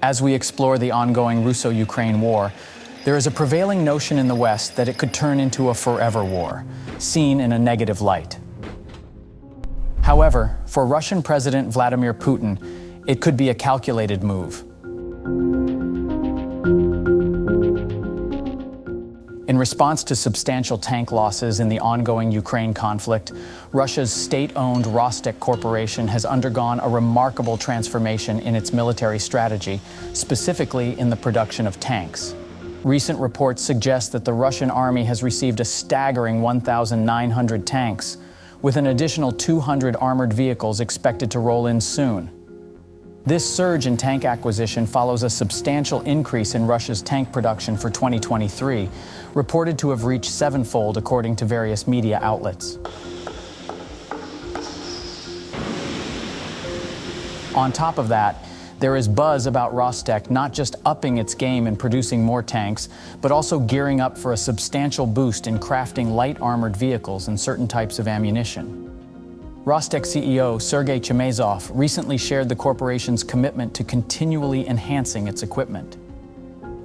As we explore the ongoing Russo-Ukraine war, there is a prevailing notion in the West that it could turn into a forever war, seen in a negative light. However, for Russian President Vladimir Putin, it could be a calculated move. In response to substantial tank losses in the ongoing Ukraine conflict, Russia's state-owned Rostec corporation has undergone a remarkable transformation in its military strategy, specifically in the production of tanks. Recent reports suggest that the Russian army has received a staggering 1,900 tanks, with an additional 200 armored vehicles expected to roll in soon. This surge in tank acquisition follows a substantial increase in Russia's tank production for 2023, reported to have reached sevenfold according to various media outlets. On top of that, there is buzz about Rostec not just upping its game in producing more tanks, but also gearing up for a substantial boost in crafting light armored vehicles and certain types of ammunition. Rostec CEO Sergei Chemezov recently shared the corporation's commitment to continually enhancing its equipment.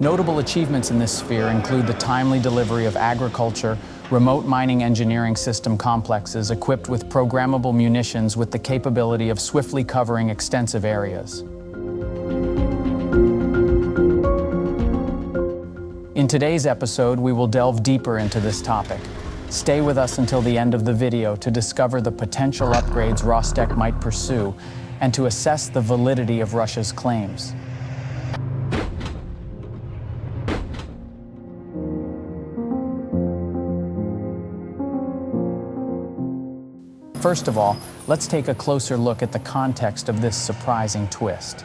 Notable achievements in this sphere include the timely delivery of agriculture, remote mining engineering system complexes equipped with programmable munitions with the capability of swiftly covering extensive areas. In today's episode, we will delve deeper into this topic. Stay with us until the end of the video to discover the potential upgrades Rostec might pursue and to assess the validity of Russia's claims. First of all, let's take a closer look at the context of this surprising twist.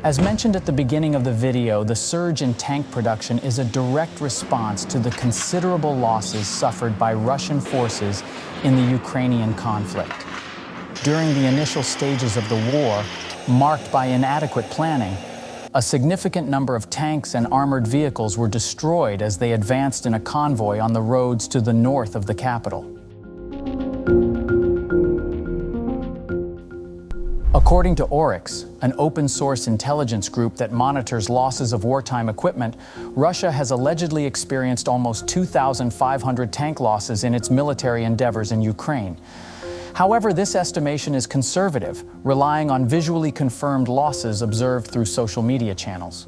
As mentioned at the beginning of the video, the surge in tank production is a direct response to the considerable losses suffered by Russian forces in the Ukrainian conflict. During the initial stages of the war, marked by inadequate planning, a significant number of tanks and armored vehicles were destroyed as they advanced in a convoy on the roads to the north of the capital. According to Oryx, an open-source intelligence group that monitors losses of wartime equipment, Russia has allegedly experienced almost 2,500 tank losses in its military endeavors in Ukraine. However, this estimation is conservative, relying on visually confirmed losses observed through social media channels.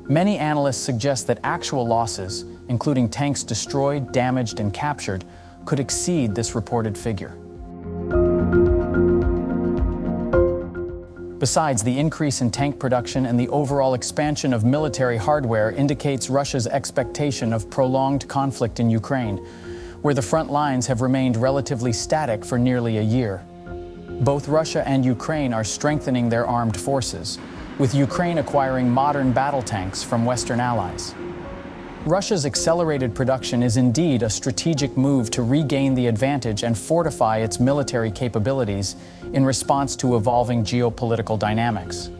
Many analysts suggest that actual losses, including tanks destroyed, damaged, and captured, could exceed this reported figure. Besides, the increase in tank production and the overall expansion of military hardware indicates Russia's expectation of prolonged conflict in Ukraine, where the front lines have remained relatively static for nearly a year. Both Russia and Ukraine are strengthening their armed forces, with Ukraine acquiring modern battle tanks from Western allies. Russia's accelerated production is indeed a strategic move to regain the advantage and fortify its military capabilities in response to evolving geopolitical dynamics.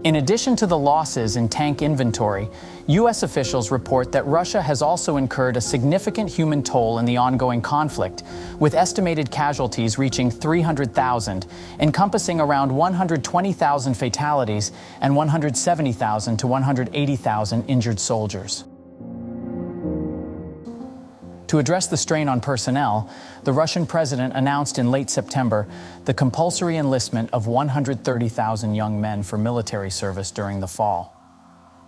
In addition to the losses in tank inventory, U.S. officials report that Russia has also incurred a significant human toll in the ongoing conflict, with estimated casualties reaching 300,000, encompassing around 120,000 fatalities and 170,000 to 180,000 injured soldiers. To address the strain on personnel, the Russian president announced in late September the compulsory enlistment of 130,000 young men for military service during the fall.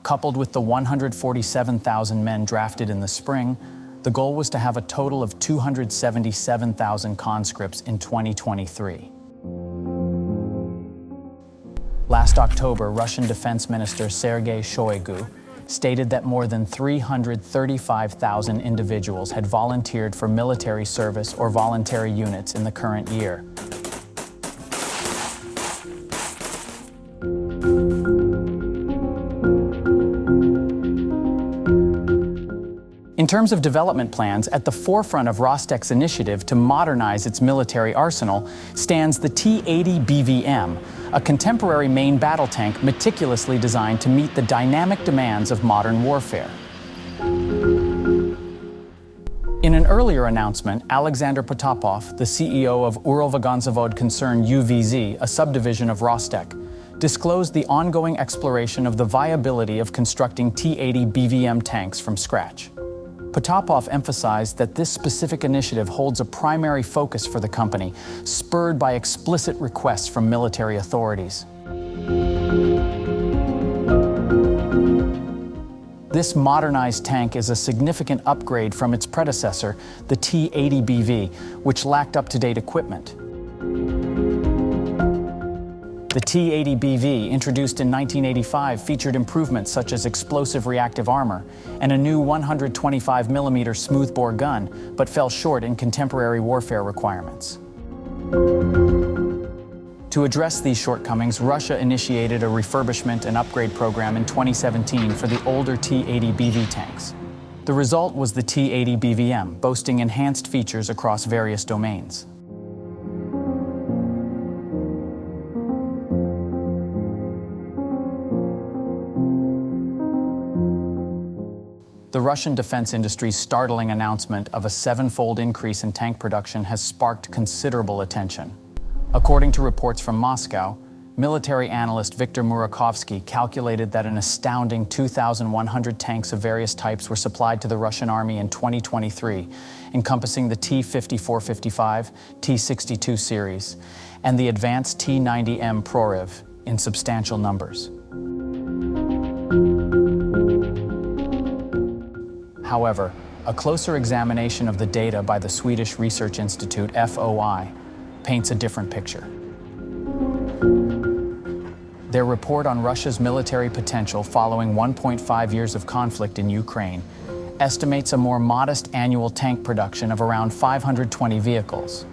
Coupled with the 147,000 men drafted in the spring, the goal was to have a total of 277,000 conscripts in 2023. Last October, Russian Defense Minister Sergei Shoigu stated that more than 335,000 individuals had volunteered for military service or voluntary units in the current year. In terms of development plans, at the forefront of Rostec's initiative to modernize its military arsenal stands the T-80 BVM, a contemporary main battle tank meticulously designed to meet the dynamic demands of modern warfare. In an earlier announcement, Alexander Potapov, the CEO of Uralvagonzavod concern UVZ, a subdivision of Rostec, disclosed the ongoing exploration of the viability of constructing T-80 BVM tanks from scratch. Potapov emphasized that this specific initiative holds a primary focus for the company, spurred by explicit requests from military authorities. This modernized tank is a significant upgrade from its predecessor, the T-80BV, which lacked up-to-date equipment. The T-80BV, introduced in 1985, featured improvements such as explosive reactive armor and a new 125mm smoothbore gun, but fell short in contemporary warfare requirements. To address these shortcomings, Russia initiated a refurbishment and upgrade program in 2017 for the older T-80BV tanks. The result was the T-80BVM, boasting enhanced features across various domains. The Russian defense industry's startling announcement of a sevenfold increase in tank production has sparked considerable attention. According to reports from Moscow, military analyst Viktor Murakovsky calculated that an astounding 2,100 tanks of various types were supplied to the Russian army in 2023, encompassing the T-54-55, T-62 series, and the advanced T-90M Proryev in substantial numbers. However, a closer examination of the data by the Swedish research institute FOI paints a different picture. Their report on Russia's military potential following 1.5 years of conflict in Ukraine estimates a more modest annual tank production of around 520 vehicles.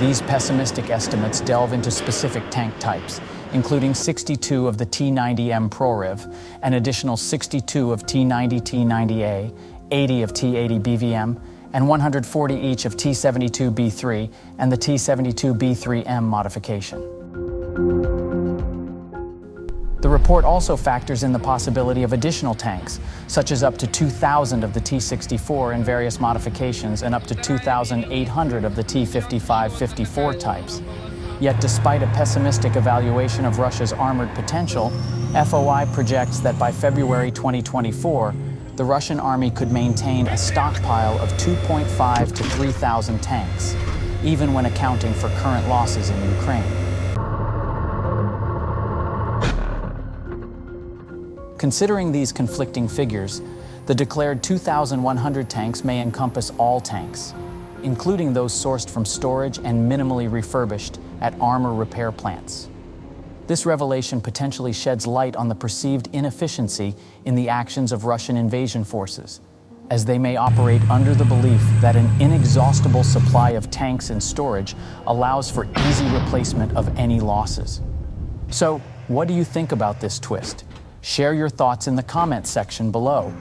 These pessimistic estimates delve into specific tank types, including 62 of the T-90M Proryev, an additional 62 of T-90 T-90A, 80 of T-80 BVM, and 140 each of T-72B3 and the T-72B3M modification. The report also factors in the possibility of additional tanks, such as up to 2,000 of the T-64 in various modifications and up to 2,800 of the T-55-54 types. Yet despite a pessimistic evaluation of Russia's armored potential, FOI projects that by February 2024, the Russian army could maintain a stockpile of 2.5 to 3,000 tanks, even when accounting for current losses in Ukraine. Considering these conflicting figures, the declared 2,100 tanks may encompass all tanks, including those sourced from storage and minimally refurbished at armor repair plants. This revelation potentially sheds light on the perceived inefficiency in the actions of Russian invasion forces, as they may operate under the belief that an inexhaustible supply of tanks and storage allows for easy replacement of any losses. So, what do you think about this twist? Share your thoughts in the comments section below.